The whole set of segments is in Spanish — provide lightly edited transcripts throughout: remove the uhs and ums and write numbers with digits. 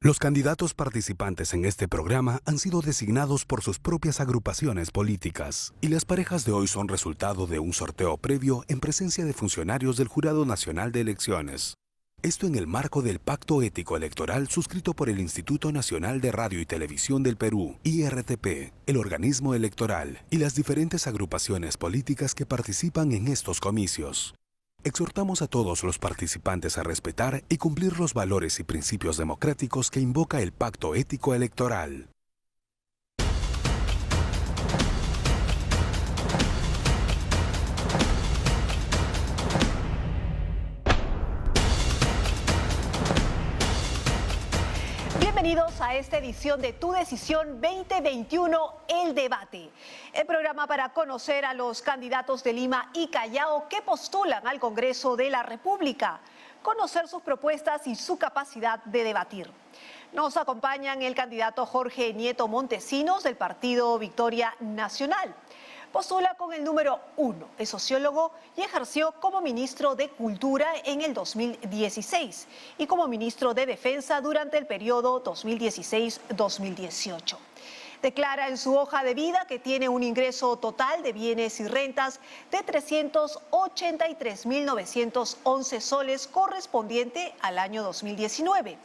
Los candidatos participantes en este programa han sido designados por sus propias agrupaciones políticas y las parejas de hoy son resultado de un sorteo previo en presencia de funcionarios del Jurado Nacional de Elecciones. Esto en el marco del Pacto Ético Electoral suscrito por el Instituto Nacional de Radio y Televisión del Perú, IRTP, el organismo electoral y las diferentes agrupaciones políticas que participan en estos comicios. Exhortamos a todos los participantes a respetar y cumplir los valores y principios democráticos que invoca el Pacto Ético Electoral. Bienvenidos a esta edición de Tu Decisión 2021, El Debate. El programa para conocer a los candidatos de Lima y Callao que postulan al Congreso de la República, conocer sus propuestas y su capacidad de debatir. Nos acompañan el candidato Jorge Nieto Montesinos del partido Victoria Nacional. Postula con el número 1, es sociólogo y ejerció como ministro de Cultura en el 2016 y como ministro de Defensa durante el periodo 2016-2018. Declara en su hoja de vida que tiene un ingreso total de bienes y rentas de 383.911 soles correspondiente al año 2019.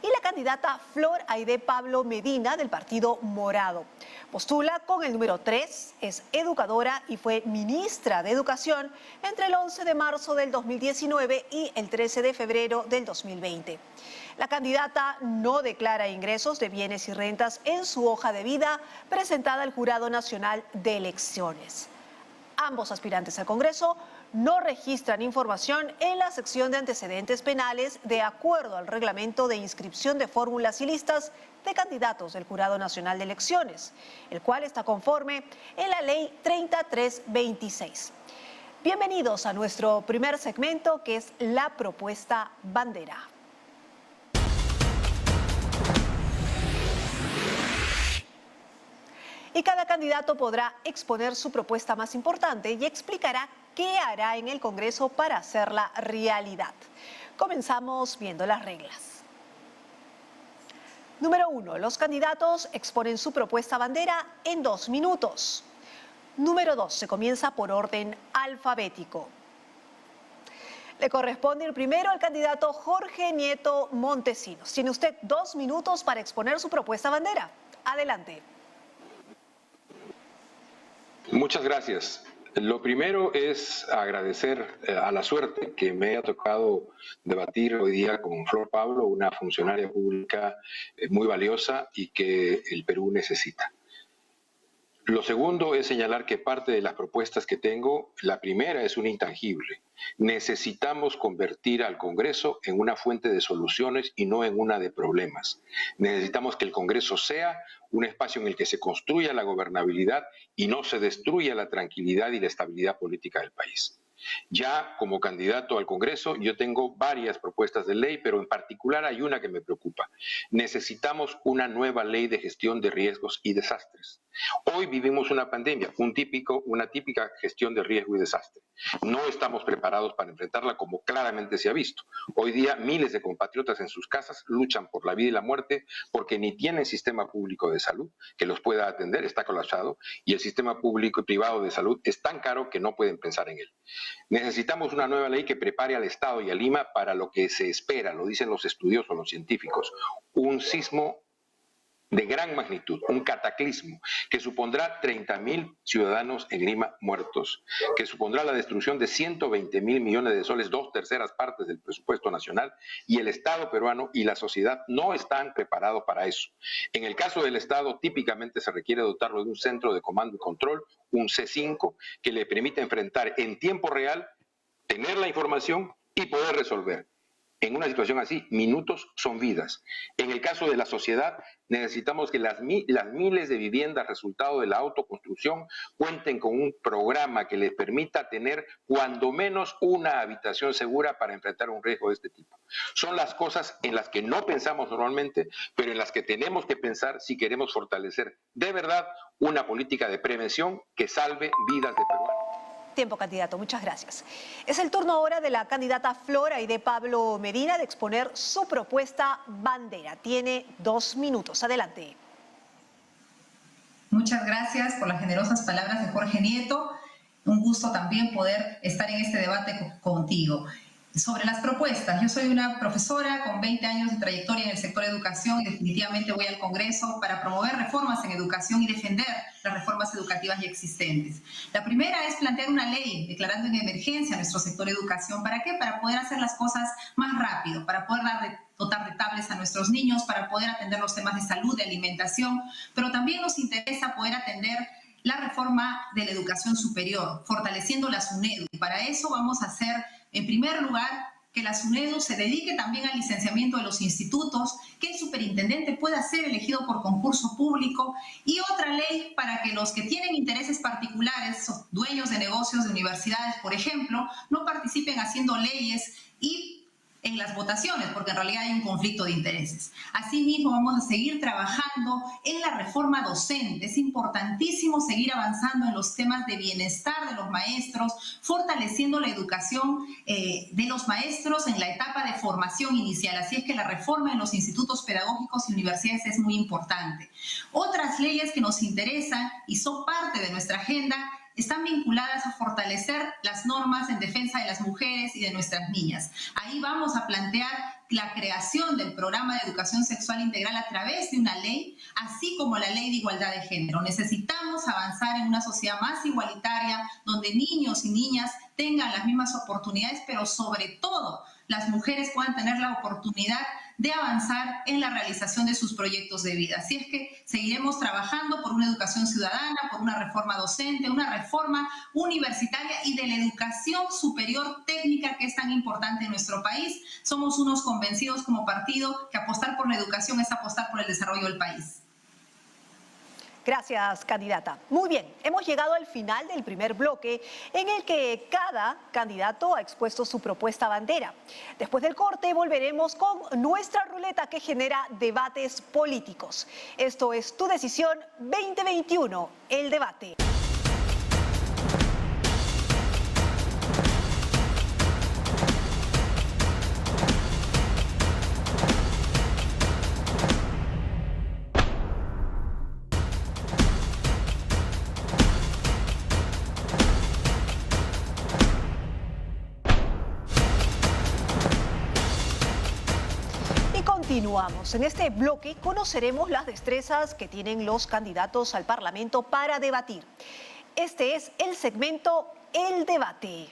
Y la candidata Flor Aide Pablo Medina del Partido Morado. Postula con el número 3, es educadora y fue ministra de Educación entre el 11 de marzo del 2019 y el 13 de febrero del 2020. La candidata no declara ingresos de bienes y rentas en su hoja de vida presentada al Jurado Nacional de Elecciones. Ambos aspirantes al Congreso no registran información en la sección de antecedentes penales de acuerdo al reglamento de inscripción de fórmulas y listas de candidatos del Jurado Nacional de Elecciones, el cual está conforme en la Ley 3326. Bienvenidos a nuestro primer segmento, que es la propuesta bandera. Y cada candidato podrá exponer su propuesta más importante y explicará qué hará en el Congreso para hacerla realidad. Comenzamos viendo las reglas. Número 1. Los candidatos exponen su propuesta bandera en 2 minutos. Número 2. Se comienza por orden alfabético. Le corresponde ir primero al candidato Jorge Nieto Montesinos. Tiene usted 2 minutos para exponer su propuesta bandera. Adelante. Muchas gracias. Lo primero es agradecer a la suerte que me haya tocado debatir hoy día con Flor Pablo, una funcionaria pública muy valiosa y que el Perú necesita. Lo segundo es señalar que parte de las propuestas que tengo, la primera es un intangible. Necesitamos convertir al Congreso en una fuente de soluciones y no en una de problemas. Necesitamos que el Congreso sea un espacio en el que se construya la gobernabilidad y no se destruya la tranquilidad y la estabilidad política del país. Ya como candidato al Congreso yo tengo varias propuestas de ley, pero en particular hay una que me preocupa. Necesitamos una nueva ley de gestión de riesgos y desastres. Hoy vivimos una pandemia, una típica gestión de riesgo y desastre. No estamos preparados para enfrentarla como claramente se ha visto. Hoy día miles de compatriotas en sus casas luchan por la vida y la muerte porque ni tienen sistema público de salud que los pueda atender, está colapsado, y el sistema público y privado de salud es tan caro que no pueden pensar en él. Necesitamos una nueva ley que prepare al Estado y a Lima para lo que se espera, lo dicen los estudiosos, los científicos, un sismo de gran magnitud, un cataclismo que supondrá 30.000 ciudadanos en Lima muertos, que supondrá la destrucción de 120.000 millones de soles, 2/3 partes del presupuesto nacional, y el Estado peruano y la sociedad no están preparados para eso. En el caso del Estado, típicamente se requiere dotarlo de un centro de comando y control, un C5, que le permite enfrentar en tiempo real, tener la información y poder resolver. En una situación así, minutos son vidas. En el caso de la sociedad, necesitamos que las miles de viviendas resultado de la autoconstrucción cuenten con un programa que les permita tener cuando menos una habitación segura para enfrentar un riesgo de este tipo. Son las cosas en las que no pensamos normalmente, pero en las que tenemos que pensar si queremos fortalecer de verdad una política de prevención que salve vidas de peruanos. tiempo, candidato. Muchas gracias. Es el turno ahora de la candidata Flor Aide Pablo Medina de exponer su propuesta bandera. Tiene 2 minutos. Adelante. Muchas gracias por las generosas palabras de Jorge Nieto. Un gusto también poder estar en este debate contigo. Sobre las propuestas, yo soy una profesora con 20 años de trayectoria en el sector educación y definitivamente voy al Congreso para promover reformas en educación y defender las reformas educativas ya existentes. La primera es plantear una ley declarando en emergencia nuestro sector educación. ¿Para qué? Para poder hacer las cosas más rápido, para poder dotar de tablets a nuestros niños, para poder atender los temas de salud, de alimentación, pero también nos interesa poder atender la reforma de la educación superior, fortaleciendo la SUNEDU. Y para eso vamos a hacer, en primer lugar, que la SUNEDU se dedique también al licenciamiento de los institutos, que el superintendente pueda ser elegido por concurso público, y otra ley para que los que tienen intereses particulares, dueños de negocios de universidades, por ejemplo, no participen haciendo leyes y en las votaciones, porque en realidad hay un conflicto de intereses. Asimismo, vamos a seguir trabajando en la reforma docente. Es importantísimo seguir avanzando en los temas de bienestar de los maestros, fortaleciendo la educación de los maestros en la etapa de formación inicial. Así es que la reforma en los institutos pedagógicos y universidades es muy importante. Otras leyes que nos interesan y son parte de nuestra agenda están vinculadas a fortalecer las normas en defensa de las mujeres y de nuestras niñas. Ahí vamos a plantear la creación del programa de educación sexual integral a través de una ley, así como la ley de igualdad de género. Necesitamos avanzar en una sociedad más igualitaria, donde niños y niñas tengan las mismas oportunidades, pero sobre todo las mujeres puedan tener la oportunidad de avanzar en la realización de sus proyectos de vida. Así es que seguiremos trabajando por una educación ciudadana, por una reforma docente, una reforma universitaria y de la educación superior técnica, que es tan importante en nuestro país. Somos unos convencidos como partido que apostar por la educación es apostar por el desarrollo del país. Gracias, candidata. Muy bien, hemos llegado al final del primer bloque en el que cada candidato ha expuesto su propuesta bandera. Después del corte volveremos con nuestra ruleta que genera debates políticos. Esto es Tu Decisión 2021, el debate. Continuamos. En este bloque conoceremos las destrezas que tienen los candidatos al Parlamento para debatir. Este es el segmento El Debate.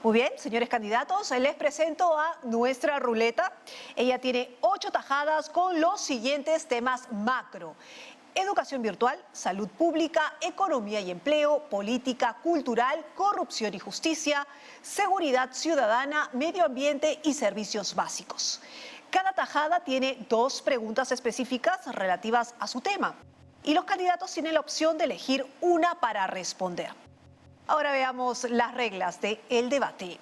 Muy bien, señores candidatos, les presento a nuestra ruleta. Ella tiene 8 tajadas con los siguientes temas macro: educación virtual, salud pública, economía y empleo, política cultural, corrupción y justicia, seguridad ciudadana, medio ambiente y servicios básicos. Cada tajada tiene 2 preguntas específicas relativas a su tema y los candidatos tienen la opción de elegir una para responder. Ahora veamos las reglas del debate.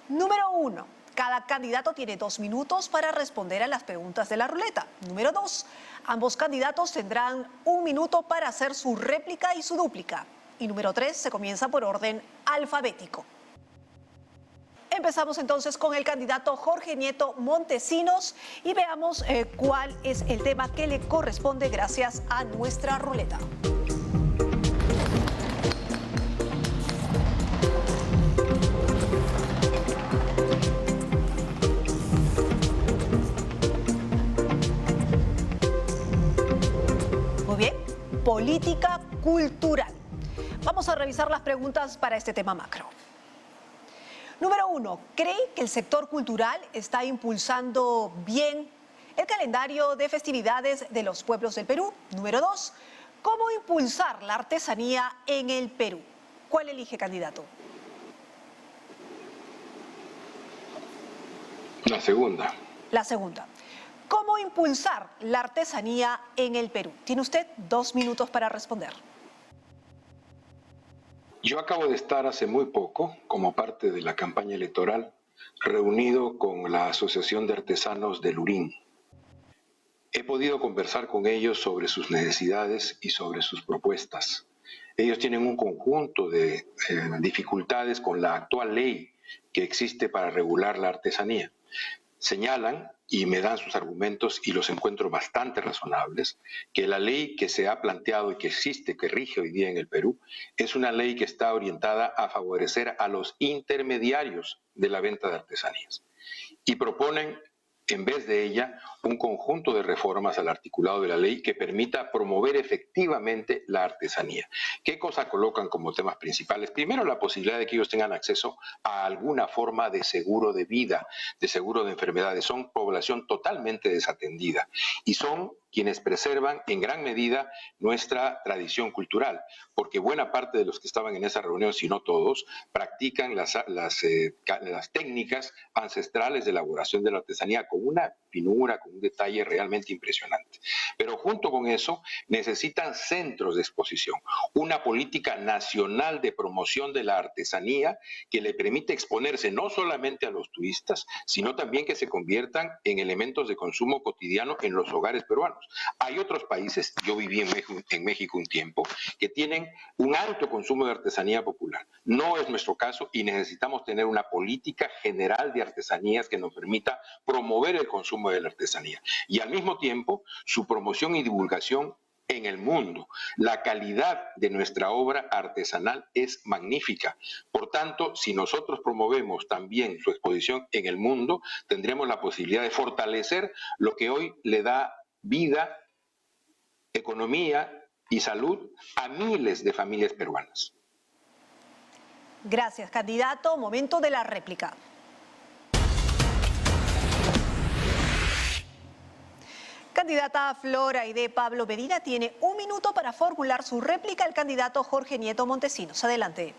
Número 1. Cada candidato tiene 2 minutos para responder a las preguntas de la ruleta. Número 2. Ambos candidatos tendrán 1 minuto para hacer su réplica y su dúplica. Y número 3. Se comienza por orden alfabético. Empezamos entonces con el candidato Jorge Nieto Montesinos y veamos cuál es el tema que le corresponde gracias a nuestra ruleta. Política cultural. Vamos a revisar las preguntas para este tema macro. Número 1. ¿Cree que el sector cultural está impulsando bien el calendario de festividades de los pueblos del Perú? Número 2. ¿Cómo impulsar la artesanía en el Perú? ¿Cuál elige, candidato? La segunda. La segunda. ¿Cómo impulsar la artesanía en el Perú? Tiene usted 2 minutos para responder. Yo acabo de estar hace muy poco, como parte de la campaña electoral, reunido con la Asociación de Artesanos de Lurín. He podido conversar con ellos sobre sus necesidades y sobre sus propuestas. Ellos tienen un conjunto de dificultades con la actual ley que existe para regular la artesanía. Señalan, y me dan sus argumentos y los encuentro bastante razonables, que la ley que se ha planteado y que existe, que rige hoy día en el Perú, es una ley que está orientada a favorecer a los intermediarios de la venta de artesanías. Y proponen, en vez de ella, un conjunto de reformas al articulado de la ley que permita promover efectivamente la artesanía. ¿Qué cosa colocan como temas principales? Primero, la posibilidad de que ellos tengan acceso a alguna forma de seguro de vida, de seguro de enfermedades. Son población totalmente desatendida y son quienes preservan en gran medida nuestra tradición cultural, porque buena parte de los que estaban en esa reunión, si no todos, practican las técnicas ancestrales de elaboración de la artesanía con una finura, con un detalle realmente impresionante. Pero junto con eso necesitan centros de exposición, una política nacional de promoción de la artesanía que le permite exponerse no solamente a los turistas, sino también que se conviertan en elementos de consumo cotidiano en los hogares peruanos. Hay otros países, yo viví en México un tiempo, que tienen un alto consumo de artesanía popular. No es nuestro caso y necesitamos tener una política general de artesanías que nos permita promover el consumo de la artesanía y al mismo tiempo su promoción y divulgación en el mundo. La calidad de nuestra obra artesanal es magnífica. Por tanto, si nosotros promovemos también su exposición en el mundo, tendremos la posibilidad de fortalecer lo que hoy le da vida, economía y salud a miles de familias peruanas. Gracias, candidato. Momento de la réplica. Candidata Flor Aide Pablo Medina tiene 1 minuto para formular su réplica al candidato Jorge Nieto Montesinos. Adelante.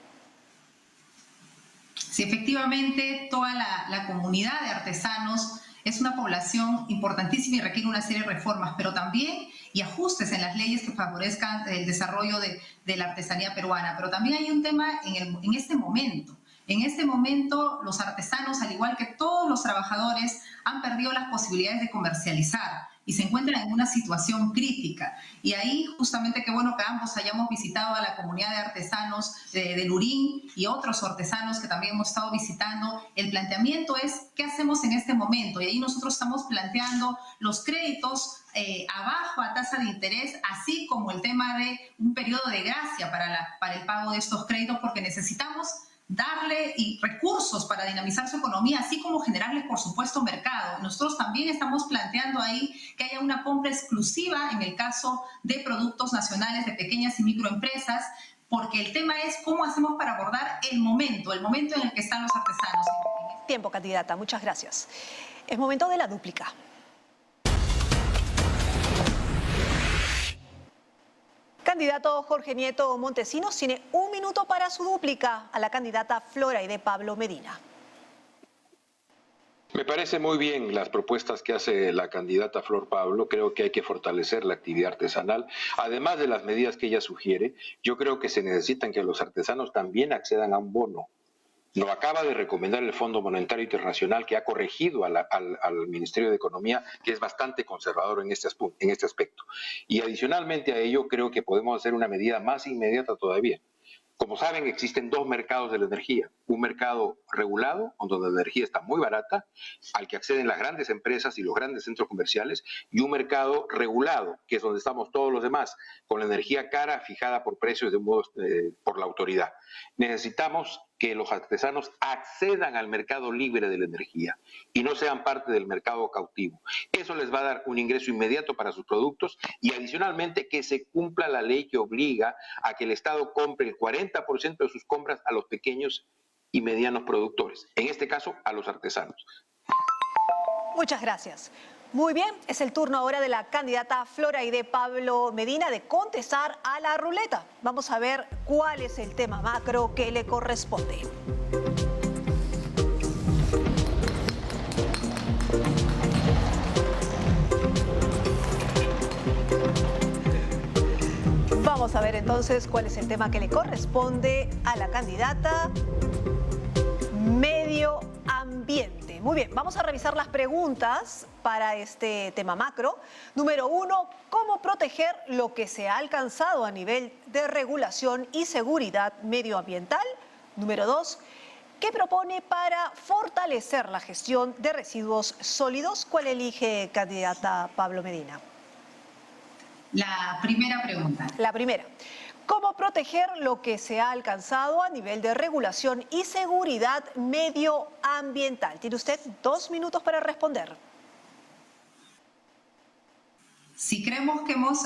Sí, efectivamente, toda la comunidad de artesanos es una población importantísima y requiere una serie de reformas, pero también y ajustes en las leyes que favorezcan el desarrollo de la artesanía peruana. Pero también hay un tema en este momento. En este momento, los artesanos, al igual que todos los trabajadores, han perdido las posibilidades de comercializar y se encuentran en una situación crítica. Y ahí justamente qué bueno que ambos hayamos visitado a la comunidad de artesanos de Lurín y otros artesanos que también hemos estado visitando. El planteamiento es qué hacemos en este momento y ahí nosotros estamos planteando los créditos abajo a tasa de interés, así como el tema de un periodo de gracia para el pago de estos créditos, porque necesitamos darle recursos para dinamizar su economía, así como generarles, por supuesto, mercado. Nosotros también estamos planteando ahí que haya una compra exclusiva en el caso de productos nacionales de pequeñas y microempresas, porque el tema es cómo hacemos para abordar el momento en el que están los artesanos. Tiempo, candidata. Muchas gracias. Es momento de la dúplica. Candidato Jorge Nieto Montesinos tiene 1 minuto para su dúplica a la candidata Flor Aide Pablo Medina. Me parece muy bien las propuestas que hace la candidata Flor Pablo. Creo que hay que fortalecer la actividad artesanal. Además de las medidas que ella sugiere, yo creo que se necesitan que los artesanos también accedan a un bono. Lo acaba de recomendar el Fondo Monetario Internacional, que ha corregido al Ministerio de Economía, que es bastante conservador en este aspecto. Y adicionalmente a ello, creo que podemos hacer una medida más inmediata todavía. Como saben, existen 2 mercados de la energía. Un mercado regulado, donde la energía está muy barata, al que acceden las grandes empresas y los grandes centros comerciales, y un mercado regulado, que es donde estamos todos los demás, con la energía cara fijada por precios por la autoridad. Necesitamos que los artesanos accedan al mercado libre de la energía y no sean parte del mercado cautivo. Eso les va a dar un ingreso inmediato para sus productos y adicionalmente que se cumpla la ley que obliga a que el Estado compre el 40% de sus compras a los pequeños y medianos productores, en este caso a los artesanos. Muchas gracias. Muy bien, es el turno ahora de la candidata Flor Aide Pablo Medina de contestar a la ruleta. Vamos a ver cuál es el tema macro que le corresponde. Vamos a ver entonces cuál es el tema que le corresponde a la candidata. Medio ambiente. Muy bien, vamos a revisar las preguntas para este tema macro. Número 1, ¿cómo proteger lo que se ha alcanzado a nivel de regulación y seguridad medioambiental? Número 2, ¿qué propone para fortalecer la gestión de residuos sólidos? ¿Cuál elige, candidata Pablo Medina? La primera pregunta. La primera. ¿Cómo proteger lo que se ha alcanzado a nivel de regulación y seguridad medioambiental? Tiene usted 2 minutos para responder. Sí, creemos que hemos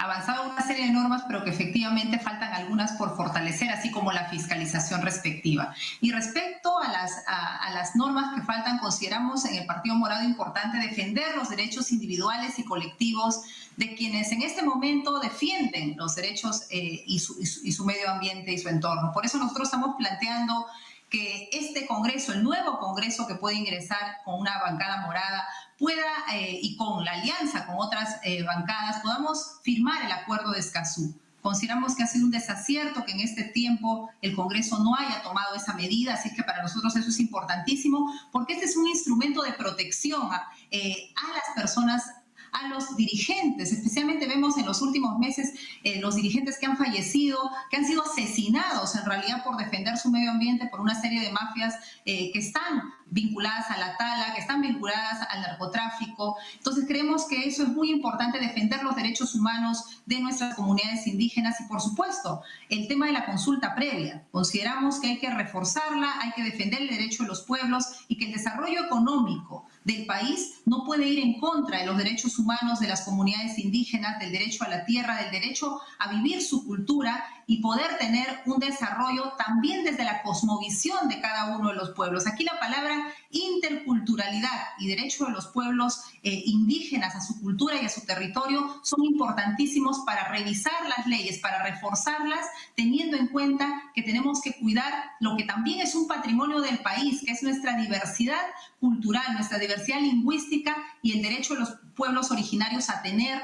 avanzado una serie de normas, pero que efectivamente faltan algunas por fortalecer, así como la fiscalización respectiva. Y respecto a las normas que faltan, consideramos en el Partido Morado importante defender los derechos individuales y colectivos de quienes en este momento defienden los derechos y su medio ambiente y su entorno. Por eso nosotros estamos planteando que este Congreso, el nuevo Congreso que puede ingresar con una bancada morada, pueda, y con la alianza con otras bancadas, podamos firmar el acuerdo de Escazú. Consideramos que ha sido un desacierto que en este tiempo el Congreso no haya tomado esa medida, así que para nosotros eso es importantísimo, porque este es un instrumento de protección a las personas, a los dirigentes. Especialmente vemos en los últimos meses los dirigentes que han fallecido, que han sido asesinados en realidad por defender su medio ambiente por una serie de mafias que están vinculadas a la tala, que están vinculadas al narcotráfico. Entonces creemos que eso es muy importante, defender los derechos humanos de nuestras comunidades indígenas y, por supuesto, el tema de la consulta previa. Consideramos que hay que reforzarla, hay que defender el derecho de los pueblos y que el desarrollo económico del país no puede ir en contra de los derechos humanos de las comunidades indígenas, del derecho a la tierra, del derecho a vivir su cultura y poder tener un desarrollo también desde la cosmovisión de cada uno de los pueblos. Aquí la palabra interculturalidad y derecho de los pueblos indígenas a su cultura y a su territorio son importantísimos para revisar las leyes, para reforzarlas, teniendo en cuenta que tenemos que cuidar lo que también es un patrimonio del país, que es nuestra diversidad cultural, nuestra diversidad lingüística y el derecho de los pueblos originarios a tener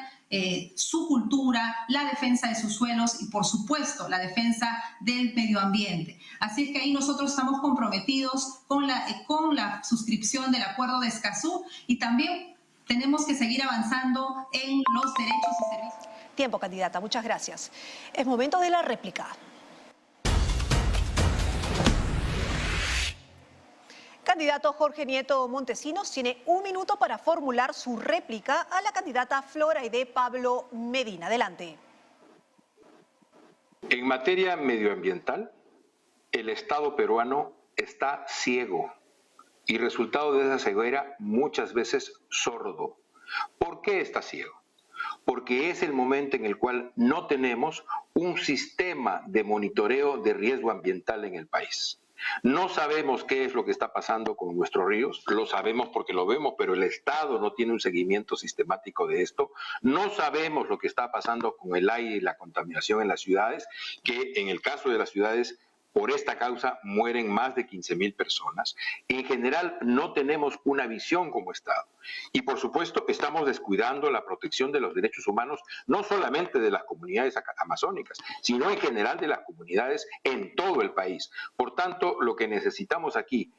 su cultura, la defensa de sus suelos y, por supuesto, la defensa del medio ambiente. Así es que ahí nosotros estamos comprometidos con la suscripción del Acuerdo de Escazú y también tenemos que seguir avanzando en los derechos y servicios. Tiempo, candidata. Muchas gracias. Es momento de la réplica. Candidato Jorge Nieto Montesinos tiene 1 minuto para formular su réplica a la candidata Flor Aide Pablo Medina. Adelante. En materia medioambiental, el Estado peruano está ciego y resultado de esa ceguera muchas veces sordo. ¿Por qué está ciego? Porque es el momento en el cual no tenemos un sistema de monitoreo de riesgo ambiental en el país. No sabemos qué es lo que está pasando con nuestros ríos, lo sabemos porque lo vemos, pero el Estado no tiene un seguimiento sistemático de esto. No sabemos lo que está pasando con el aire y la contaminación en las ciudades, que en el caso de las ciudades, por esta causa mueren más de 15.000 personas. En general no tenemos una visión como Estado. Y por supuesto estamos descuidando la protección de los derechos humanos, no solamente de las comunidades amazónicas, sino en general de las comunidades en todo el país. Por tanto, lo que necesitamos aquí,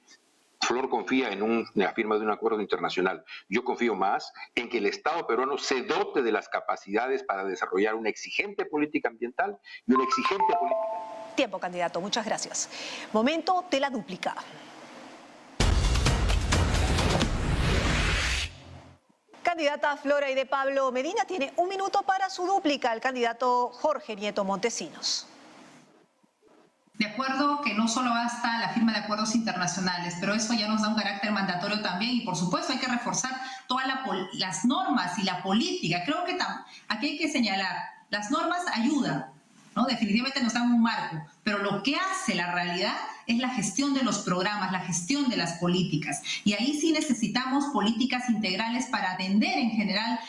Flor confía en la firma de un acuerdo internacional. Yo confío más en que el Estado peruano se dote de las capacidades para desarrollar una exigente política ambiental y una exigente política... Tiempo, candidato. Muchas gracias. Momento de la dúplica. Candidata Flor Aide Pablo Medina tiene 1 minuto para su dúplica al candidato Jorge Nieto Montesinos. De acuerdo que no solo basta la firma de acuerdos internacionales, pero eso ya nos da un carácter mandatorio también y por supuesto hay que reforzar todas las normas y la política. Creo que aquí hay que señalar, las normas ayudan, ¿no? Definitivamente nos dan un marco, pero lo que hace la realidad es la gestión de los programas, la gestión de las políticas. Y ahí sí necesitamos políticas integrales para atender en general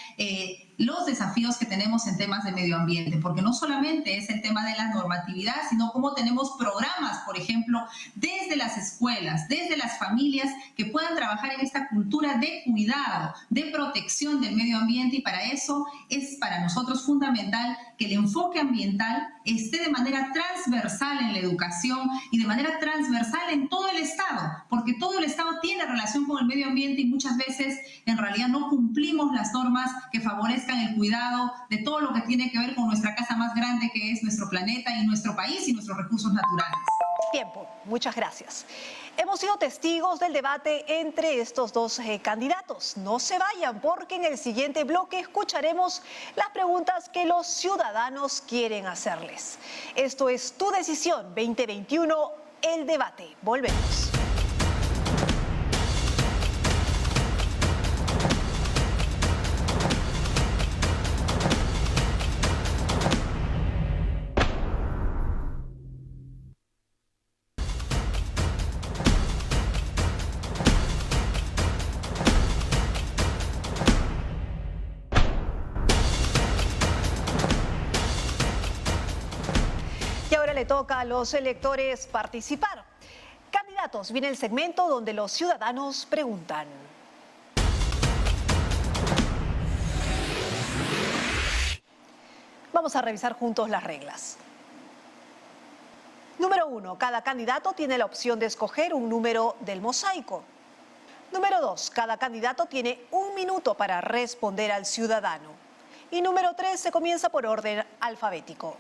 los desafíos que tenemos en temas de medio ambiente, porque no solamente es el tema de la normatividad, sino cómo tenemos programas, por ejemplo, desde las escuelas, desde las familias, que puedan trabajar en esta cultura de cuidado, de protección del medio ambiente, y para eso es para nosotros fundamental que el enfoque ambiental esté de manera transversal en la educación y de manera transversal en todo el Estado, porque todo el Estado tiene relación relación con el medio ambiente y muchas veces en realidad no cumplimos las normas que favorezcan el cuidado de todo lo que tiene que ver con nuestra casa más grande, que es nuestro planeta y nuestro país y nuestros recursos naturales. Tiempo, muchas gracias. Hemos sido testigos del debate entre estos dos candidatos. No se vayan porque en el siguiente bloque escucharemos las preguntas que los ciudadanos quieren hacerles. Esto es Tu Decisión 2021, el debate. Volvemos. Y ahora le toca a los electores participar. Candidatos, viene el segmento donde los ciudadanos preguntan. Vamos a revisar juntos las reglas. Número 1. Cada candidato tiene la opción de escoger un número del mosaico. Número 2. Cada candidato tiene 1 minuto para responder al ciudadano. Y número 3. Se comienza por orden alfabético.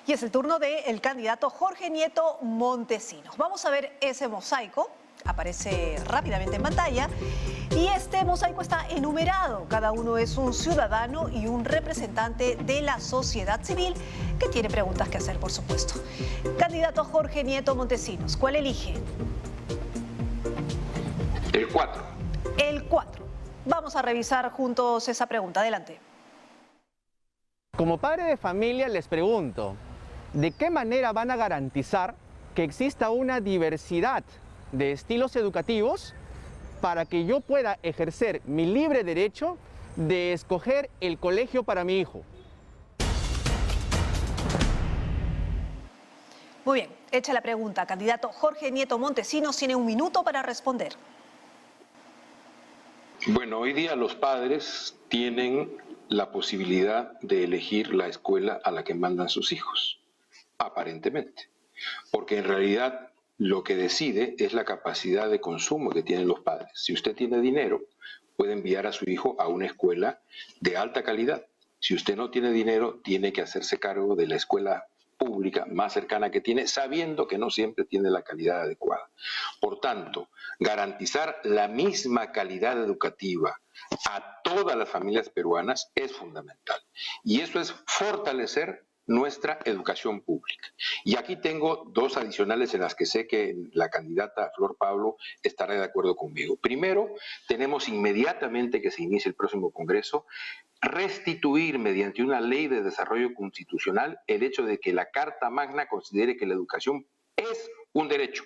Y es el turno del candidato Jorge Nieto Montesinos. Vamos a ver ese mosaico. Aparece rápidamente en pantalla. Y este mosaico está enumerado. Cada uno es un ciudadano y un representante de la sociedad civil que tiene preguntas que hacer, por supuesto. Candidato Jorge Nieto Montesinos, ¿cuál elige? El 4. El 4. Vamos a revisar juntos esa pregunta. Adelante. Como padre de familia les pregunto, ¿de qué manera van a garantizar que exista una diversidad de estilos educativos para que yo pueda ejercer mi libre derecho de escoger el colegio para mi hijo? Muy bien, hecha la pregunta. Candidato Jorge Nieto Montesinos tiene 1 minuto para responder. Bueno, hoy día los padres tienen la posibilidad de elegir la escuela a la que mandan sus hijos, aparentemente, porque en realidad lo que decide es la capacidad de consumo que tienen los padres. Si usted tiene dinero, puede enviar a su hijo a una escuela de alta calidad. Si usted no tiene dinero, tiene que hacerse cargo de la escuela pública más cercana que tiene, sabiendo que no siempre tiene la calidad adecuada. Por tanto, garantizar la misma calidad educativa a todas las familias peruanas es fundamental. Y eso es fortalecer nuestra educación pública. Y aquí tengo 2 adicionales en las que sé que la candidata Flor Pablo estará de acuerdo conmigo. Primero, tenemos inmediatamente que se inicie el próximo Congreso, restituir mediante una ley de desarrollo constitucional el hecho de que la Carta Magna considere que la educación es un derecho.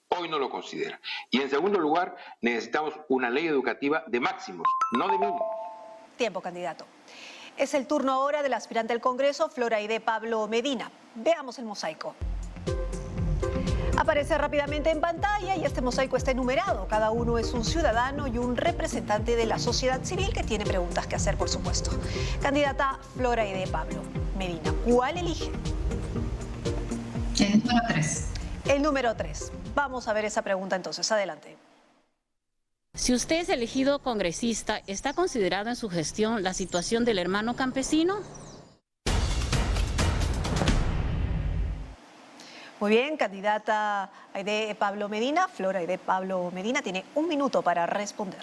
Hoy no lo considera. Y en segundo lugar, necesitamos una ley educativa de máximos, no de mínimos. Tiempo, candidato. Es el turno ahora del aspirante al Congreso, Flor Aide Pablo Medina. Veamos el mosaico. Aparece rápidamente en pantalla y este mosaico está enumerado. Cada uno es un ciudadano y un representante de la sociedad civil que tiene preguntas que hacer, por supuesto. Candidata Flor Aide Pablo Medina, ¿cuál elige? El número 3. El número 3. Vamos a ver esa pregunta entonces. Adelante. Si usted es elegido congresista, ¿está considerado en su gestión la situación del hermano campesino? Muy bien, candidata Aide Pablo Medina, Flor Aide Pablo Medina, tiene 1 minuto para responder.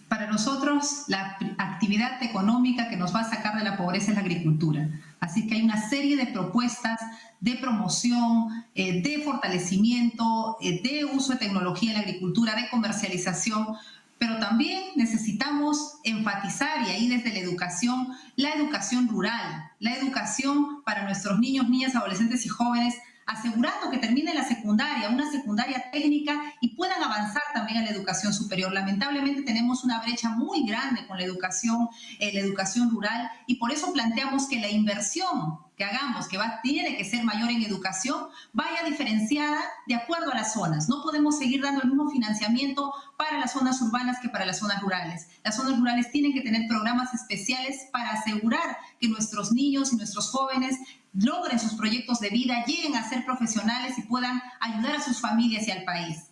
Para nosotros, la actividad económica que nos va a sacar de la pobreza es la agricultura. Así que hay una serie de propuestas de promoción, de fortalecimiento, de uso de tecnología en la agricultura, de comercialización, pero también necesitamos enfatizar, y ahí desde la educación rural, la educación para nuestros niños, niñas, adolescentes y jóvenes, asegurando que terminen la secundaria, una secundaria técnica y puedan avanzar también en la educación superior. Lamentablemente tenemos una brecha muy grande con la educación rural, y por eso planteamos que la inversión que hagamos, que tiene que ser mayor en educación, vaya diferenciada de acuerdo a las zonas. No podemos seguir dando el mismo financiamiento para las zonas urbanas que para las zonas rurales. Las zonas rurales tienen que tener programas especiales para asegurar que nuestros niños y nuestros jóvenes logren sus proyectos de vida, lleguen a ser profesionales y puedan ayudar a sus familias y al país.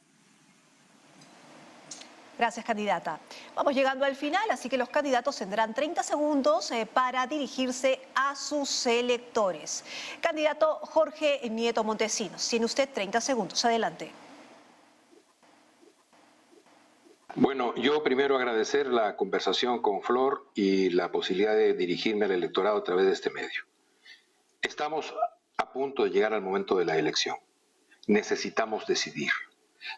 Gracias, candidata. Vamos llegando al final, así que los candidatos tendrán 30 segundos para dirigirse a sus electores. Candidato Jorge Nieto Montesinos, tiene usted 30 segundos. Adelante. Bueno, yo primero agradecer la conversación con Flor y la posibilidad de dirigirme al electorado a través de este medio. Estamos a punto de llegar al momento de la elección. Necesitamos decidir.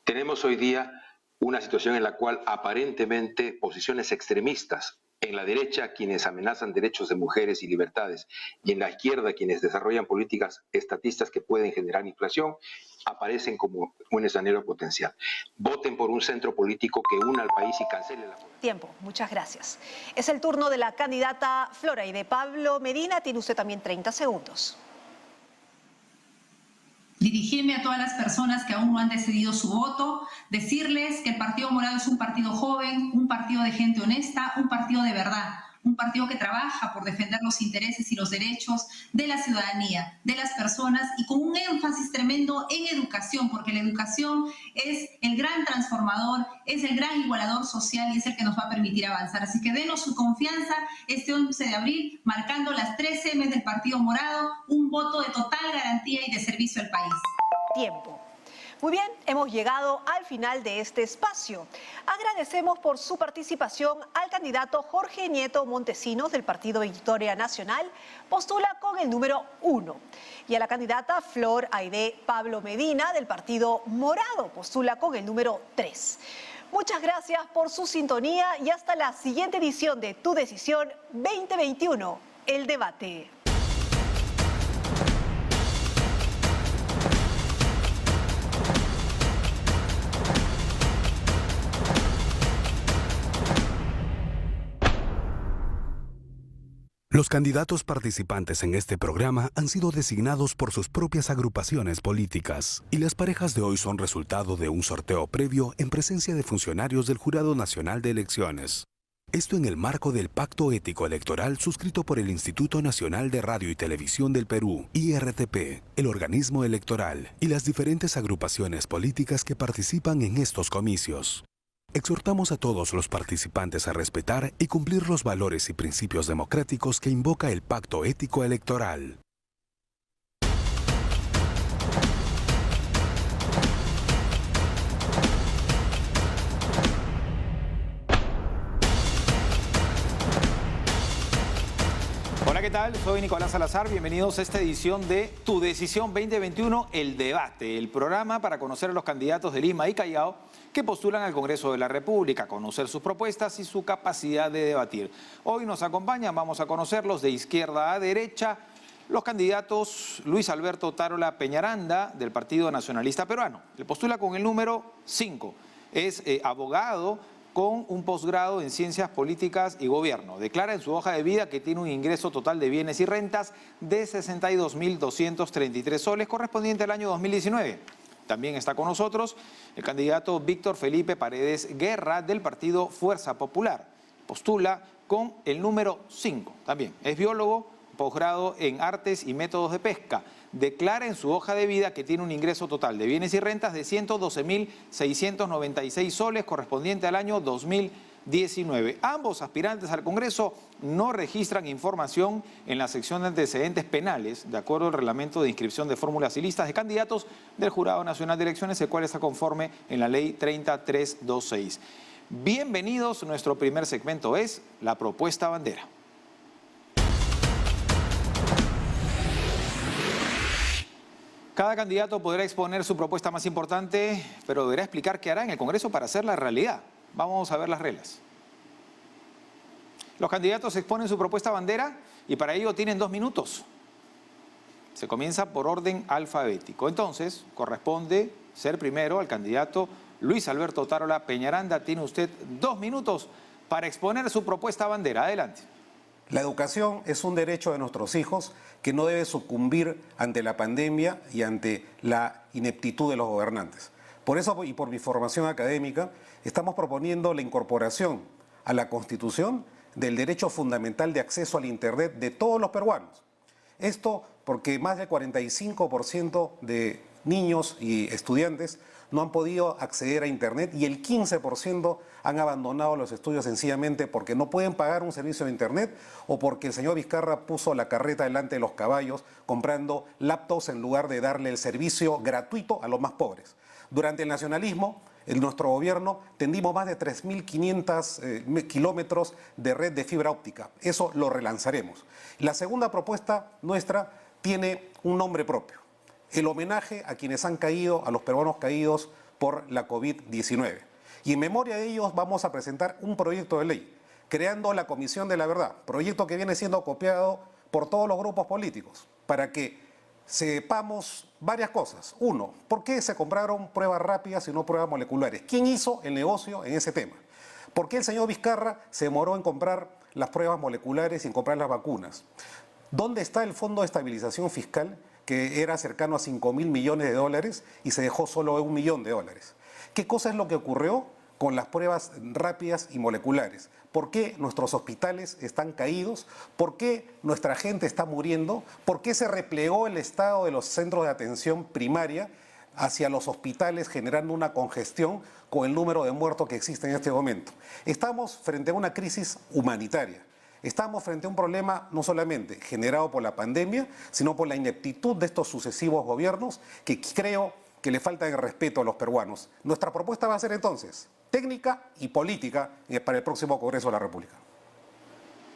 Tenemos hoy día una situación en la cual aparentemente posiciones extremistas, en la derecha quienes amenazan derechos de mujeres y libertades, y en la izquierda quienes desarrollan políticas estatistas que pueden generar inflación, aparecen como un escenario potencial. Voten por un centro político que una al país y cancele la política. Tiempo, muchas gracias. Es el turno de la candidata Flor Aide Pablo Medina, tiene usted también 30 segundos. Dirigirme a todas las personas que aún no han decidido su voto, decirles que el Partido Morado es un partido joven, un partido de gente honesta, un partido de verdad, un partido que trabaja por defender los intereses y los derechos de la ciudadanía, de las personas, y con un énfasis tremendo en educación, porque la educación es el gran transformador, es el gran igualador social y es el que nos va a permitir avanzar. Así que denos su confianza este 11 de abril, marcando las 3 M del Partido Morado, un voto de total garantía y de servicio al país. Tiempo. Muy bien, hemos llegado al final de este espacio. Agradecemos por su participación al candidato Jorge Nieto Montesinos del Partido Victoria Nacional, postula con el número 1. Y a la candidata Flor Aide Pablo Medina del Partido Morado, postula con el número 3. Muchas gracias por su sintonía y hasta la siguiente edición de Tu Decisión 2021, El Debate. Los candidatos participantes en este programa han sido designados por sus propias agrupaciones políticas y las parejas de hoy son resultado de un sorteo previo en presencia de funcionarios del Jurado Nacional de Elecciones. Esto en el marco del Pacto Ético Electoral suscrito por el Instituto Nacional de Radio y Televisión del Perú, IRTP, el organismo electoral y las diferentes agrupaciones políticas que participan en estos comicios. Exhortamos a todos los participantes a respetar y cumplir los valores y principios democráticos que invoca el Pacto Ético Electoral. Hola, ¿qué tal? Soy Nicolás Salazar. Bienvenidos a esta edición de Tu Decisión 2021, El Debate, el programa para conocer a los candidatos de Lima y Callao que postulan al Congreso de la República, conocer sus propuestas y su capacidad de debatir. Hoy nos acompañan, vamos a conocerlos de izquierda a derecha, los candidatos Luis Alberto Tarola Peñaranda, del Partido Nacionalista Peruano. Le postula con el número 5. Es abogado con un posgrado en Ciencias Políticas y Gobierno. Declara en su hoja de vida que tiene un ingreso total de bienes y rentas de 62.233 soles, correspondiente al año 2019. También está con nosotros el candidato Víctor Felipe Paredes Guerra del Partido Fuerza Popular. Postula con el número 5. También es biólogo, posgrado en Artes y Métodos de Pesca. Declara en su hoja de vida que tiene un ingreso total de bienes y rentas de 112.696 soles, correspondiente al año 2019. Ambos aspirantes al Congreso no registran información en la sección de antecedentes penales, de acuerdo al reglamento de inscripción de fórmulas y listas de candidatos del Jurado Nacional de Elecciones, el cual está conforme en la Ley 30326. Bienvenidos, nuestro primer segmento es la propuesta bandera. Cada candidato podrá exponer su propuesta más importante, pero deberá explicar qué hará en el Congreso para hacerla realidad. Vamos a ver las reglas. Los candidatos exponen su propuesta bandera y para ello tienen 2 minutos. Se comienza por orden alfabético. Entonces, corresponde ser primero al candidato Luis Alberto Otárola Peñaranda. Tiene usted 2 minutos para exponer su propuesta bandera. Adelante. La educación es un derecho de nuestros hijos que no debe sucumbir ante la pandemia y ante la ineptitud de los gobernantes. Por eso, y por mi formación académica, estamos proponiendo la incorporación a la Constitución del derecho fundamental de acceso al Internet de todos los peruanos. Esto porque más del 45% de niños y estudiantes no han podido acceder a Internet y el 15% han abandonado los estudios sencillamente porque no pueden pagar un servicio de Internet o porque el señor Vizcarra puso la carreta delante de los caballos comprando laptops en lugar de darle el servicio gratuito a los más pobres. Durante el nacionalismo, en nuestro gobierno tendimos más de 3.500 kilómetros de red de fibra óptica. Eso lo relanzaremos. La segunda propuesta nuestra tiene un nombre propio: el homenaje a quienes han caído, a los peruanos caídos por la COVID-19. Y en memoria de ellos vamos a presentar un proyecto de ley, creando la Comisión de la Verdad, proyecto que viene siendo copiado por todos los grupos políticos, para que sepamos varias cosas. Uno, ¿por qué se compraron pruebas rápidas y no pruebas moleculares? ¿Quién hizo el negocio en ese tema? ¿Por qué el señor Vizcarra se demoró en comprar las pruebas moleculares y en comprar las vacunas? ¿Dónde está el Fondo de Estabilización Fiscal, que era cercano a 5.000 millones de dólares y se dejó solo $1 millón? ¿Qué cosa es lo que ocurrió con las pruebas rápidas y moleculares? ¿Por qué nuestros hospitales están caídos? ¿Por qué nuestra gente está muriendo? ¿Por qué se replegó el estado de los centros de atención primaria hacia los hospitales, generando una congestión con el número de muertos que existe en este momento? Estamos frente a una crisis humanitaria. Estamos frente a un problema no solamente generado por la pandemia, sino por la ineptitud de estos sucesivos gobiernos que creo que le faltan el respeto a los peruanos. Nuestra propuesta va a ser entonces técnica y política para el próximo Congreso de la República.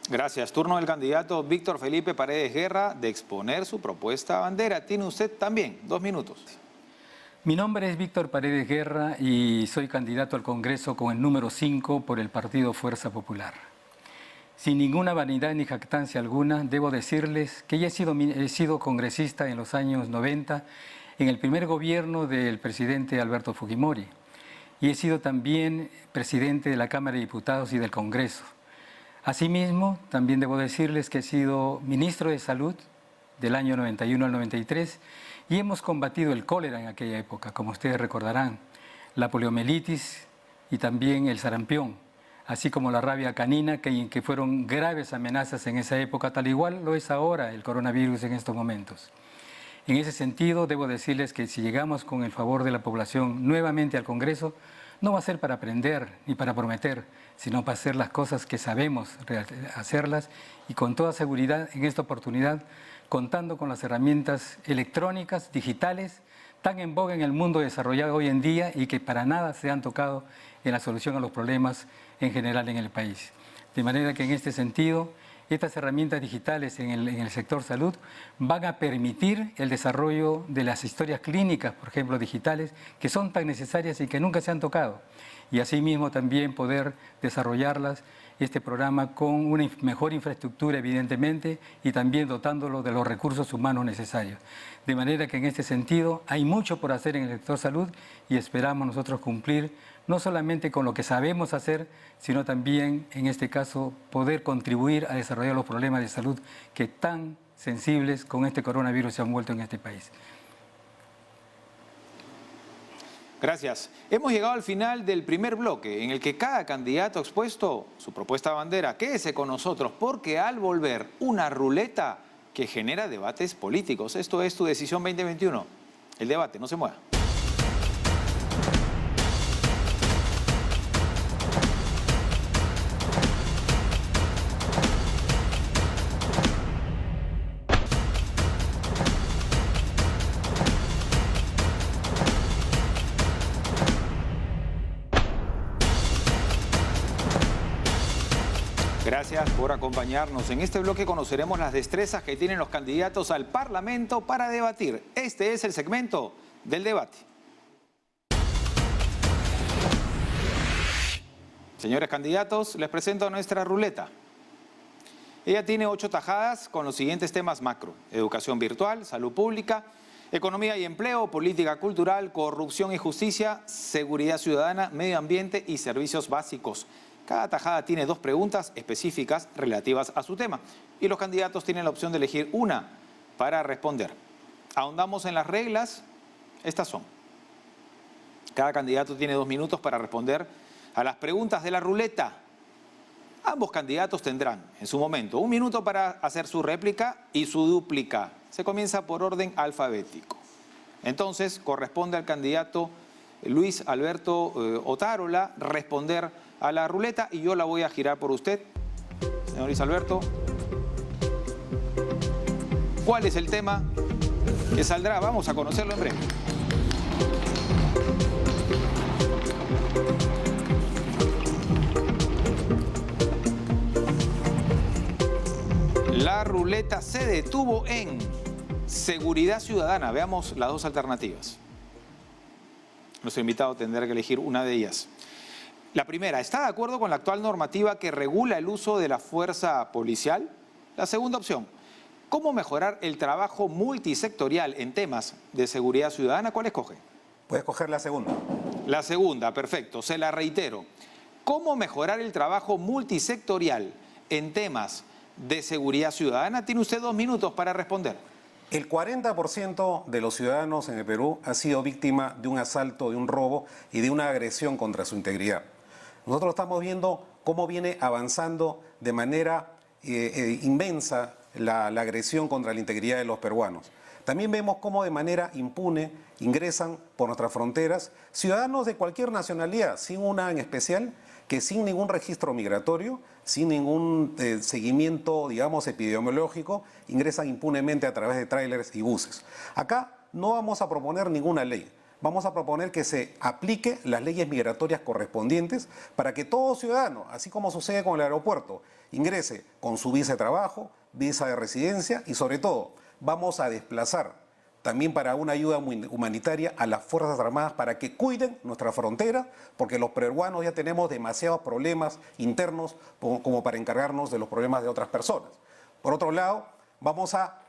Gracias. Turno del candidato Víctor Felipe Paredes Guerra de exponer su propuesta bandera. Tiene usted también 2 minutos. Mi nombre es Víctor Paredes Guerra y soy candidato al Congreso con el número 5 por el partido Fuerza Popular. Sin ninguna vanidad ni jactancia alguna, debo decirles que ya he sido congresista en los años 90 en el primer gobierno del presidente Alberto Fujimori y he sido también presidente de la Cámara de Diputados y del Congreso. Asimismo, también debo decirles que he sido ministro de Salud del año 91 al 93 y hemos combatido el cólera en aquella época, como ustedes recordarán, la poliomielitis y también el sarampión, así como la rabia canina, que fueron graves amenazas en esa época, tal igual lo es ahora el coronavirus en estos momentos. En ese sentido, debo decirles que si llegamos con el favor de la población nuevamente al Congreso, no va a ser para aprender ni para prometer, sino para hacer las cosas que sabemos hacerlas y con toda seguridad en esta oportunidad, contando con las herramientas electrónicas, digitales, tan en boga en el mundo desarrollado hoy en día y que para nada se han tocado en la solución a los problemas en general en el país. De manera que en este sentido, estas herramientas digitales en el sector salud van a permitir el desarrollo de las historias clínicas, por ejemplo, digitales, que son tan necesarias y que nunca se han tocado. Y asimismo también poder desarrollarlas, este programa, con una mejor infraestructura, evidentemente, y también dotándolo de los recursos humanos necesarios. De manera que en este sentido hay mucho por hacer en el sector salud y esperamos nosotros cumplir no solamente con lo que sabemos hacer, sino también, en este caso, poder contribuir a desarrollar los problemas de salud que tan sensibles con este coronavirus se han vuelto en este país. Gracias. Hemos llegado al final del primer bloque, en el que cada candidato ha expuesto su propuesta bandera. Quédese con nosotros, porque al volver, una ruleta que genera debates políticos. Esto es Tu Decisión 2021. El debate, no se mueva. Gracias por acompañarnos. En este bloque conoceremos las destrezas que tienen los candidatos al Parlamento para debatir. Este es el segmento del debate. Señores candidatos, les presento a nuestra ruleta. Ella tiene 8 tajadas con los siguientes temas macro: educación virtual, salud pública, Economía y empleo, política cultural, corrupción y justicia, seguridad ciudadana, medio ambiente y servicios básicos. Cada tajada tiene 2 preguntas específicas relativas a su tema y los candidatos tienen la opción de elegir una para responder. Ahondamos en las reglas. Estas son. Cada candidato tiene 2 minutos para responder a las preguntas de la ruleta. Ambos candidatos tendrán en su momento 1 minuto para hacer su réplica y su dúplica. Se comienza por orden alfabético. Entonces, corresponde al candidato Luis Alberto Otárola responder a la ruleta y yo la voy a girar por usted. Señor Luis Alberto, ¿cuál es el tema que saldrá? Vamos a conocerlo en breve. La ruleta se detuvo en seguridad ciudadana. Veamos las 2 alternativas. Nuestro invitado tendrá que elegir una de ellas. La primera, ¿está de acuerdo con la actual normativa que regula el uso de la fuerza policial? La segunda opción, ¿cómo mejorar el trabajo multisectorial en temas de seguridad ciudadana? ¿Cuál escoge? Puedes coger la segunda. La segunda, perfecto. Se la reitero. ¿Cómo mejorar el trabajo multisectorial en temas de seguridad ciudadana? Tiene usted 2 minutos para responder. El 40% de los ciudadanos en el Perú ha sido víctima de un asalto, de un robo y de una agresión contra su integridad. Nosotros estamos viendo cómo viene avanzando de manera inmensa la agresión contra la integridad de los peruanos. También vemos cómo de manera impune ingresan por nuestras fronteras ciudadanos de cualquier nacionalidad, sin una en especial, que sin ningún registro migratorio, sin ningún seguimiento, digamos, epidemiológico, ingresan impunemente a través de tráilers y buses. Acá no vamos a proponer ninguna ley. Vamos a proponer que se aplique las leyes migratorias correspondientes para que todo ciudadano, así como sucede con el aeropuerto, ingrese con su visa de trabajo, visa de residencia y sobre todo vamos a desplazar también para una ayuda humanitaria a las Fuerzas Armadas para que cuiden nuestra frontera, porque los peruanos ya tenemos demasiados problemas internos como para encargarnos de los problemas de otras personas. Por otro lado, vamos a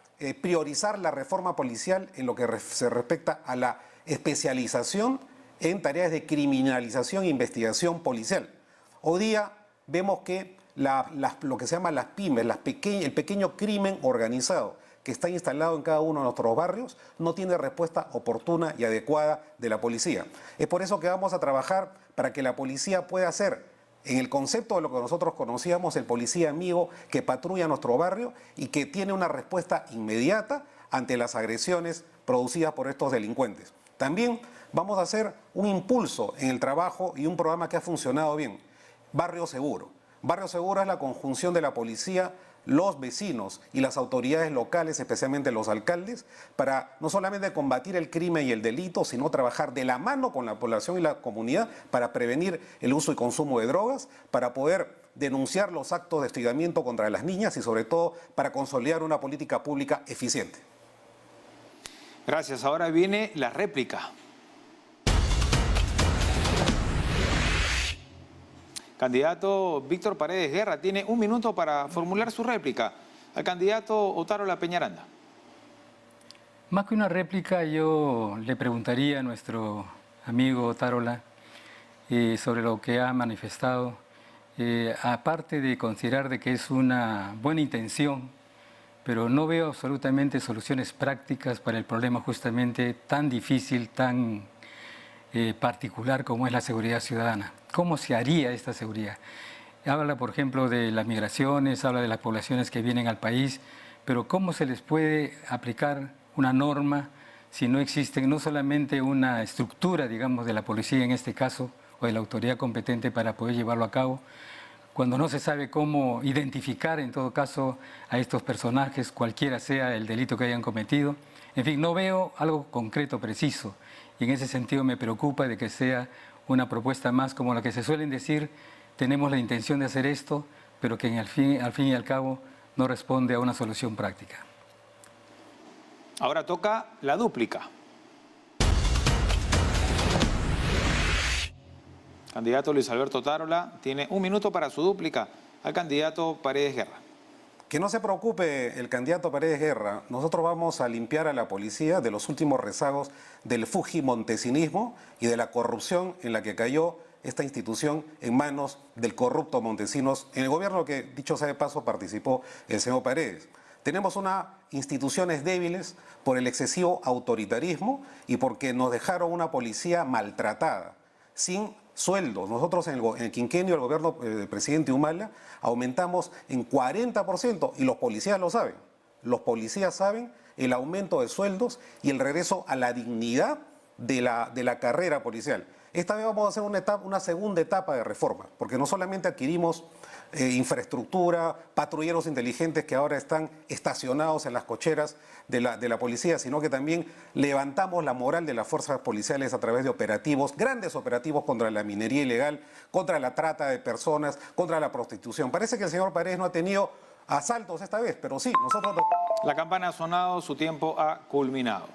priorizar la reforma policial en lo que se respecta a la especialización en tareas de criminalización e investigación policial. Hoy día vemos que lo que se llama las pymes, el pequeño crimen organizado que está instalado en cada uno de nuestros barrios, no tiene respuesta oportuna y adecuada de la policía. Es por eso que vamos a trabajar para que la policía pueda ser, en el concepto de lo que nosotros conocíamos, el policía amigo que patrulla nuestro barrio y que tiene una respuesta inmediata ante las agresiones producidas por estos delincuentes. También vamos a hacer un impulso en el trabajo y un programa que ha funcionado bien, Barrio Seguro. Barrio Seguro es la conjunción de la policía, los vecinos y las autoridades locales, especialmente los alcaldes, para no solamente combatir el crimen y el delito, sino trabajar de la mano con la población y la comunidad para prevenir el uso y consumo de drogas, para poder denunciar los actos de hostigamiento contra las niñas y sobre todo para consolidar una política pública eficiente. Gracias. Ahora viene la réplica. Candidato Víctor Paredes Guerra tiene 1 minuto para formular su réplica al candidato Otárola Peñaranda. Más que una réplica, yo le preguntaría a nuestro amigo Otárola sobre lo que ha manifestado. Aparte de considerar de que es una buena intención, pero no veo absolutamente soluciones prácticas para el problema justamente tan difícil, tan particular como es la seguridad ciudadana. ¿Cómo se haría esta seguridad? Habla, por ejemplo, de las migraciones, habla de las poblaciones que vienen al país, pero ¿cómo se les puede aplicar una norma si no existe no solamente una estructura, digamos, de la policía en este caso, o de la autoridad competente para poder llevarlo a cabo, cuando no se sabe cómo identificar, en todo caso, a estos personajes, cualquiera sea el delito que hayan cometido? En fin, no veo algo concreto, preciso, y en ese sentido me preocupa de que sea una propuesta más como la que se suelen decir, tenemos la intención de hacer esto, pero que al fin y al cabo no responde a una solución práctica. Ahora toca la dúplica. Candidato Luis Alberto Otárola tiene 1 minuto para su dúplica al candidato Paredes Guerra. Que no se preocupe el candidato Paredes Guerra, nosotros vamos a limpiar a la policía de los últimos rezagos del fujimontesinismo y de la corrupción en la que cayó esta institución en manos del corrupto Montesinos, en el gobierno que, dicho sea de paso, participó el señor Paredes. Tenemos unas instituciones débiles por el excesivo autoritarismo y porque nos dejaron una policía maltratada, sin sueldos. Nosotros en el quinquenio del gobierno del presidente Humala aumentamos en 40% y los policías lo saben. Los policías saben el aumento de sueldos y el regreso a la dignidad de la carrera policial. Esta vez vamos a hacer una segunda etapa de reforma, porque no solamente adquirimos infraestructura, patrulleros inteligentes que ahora están estacionados en las cocheras de la policía, sino que también levantamos la moral de las fuerzas policiales a través de operativos, grandes operativos contra la minería ilegal, contra la trata de personas, contra la prostitución. Parece que el señor Paredes no ha tenido asaltos esta vez, pero sí, nosotros... La campana ha sonado, su tiempo ha culminado.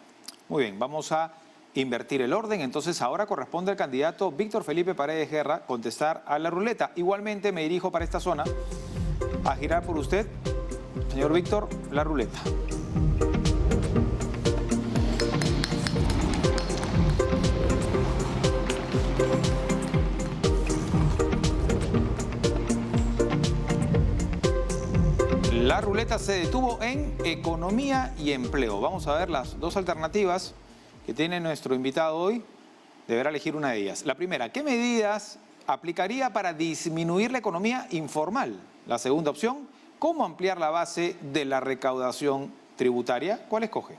Muy bien, vamos a invertir el orden. Entonces ahora corresponde al candidato Víctor Felipe Paredes Guerra contestar a la ruleta. Igualmente me dirijo para esta zona a girar por usted, señor Víctor, la ruleta. La ruleta se detuvo en economía y empleo. Vamos a ver las dos alternativas que tiene nuestro invitado hoy. Deberá elegir una de ellas. La primera, ¿qué medidas aplicaría para disminuir la economía informal? La segunda opción, ¿cómo ampliar la base de la recaudación tributaria? ¿Cuál escoge?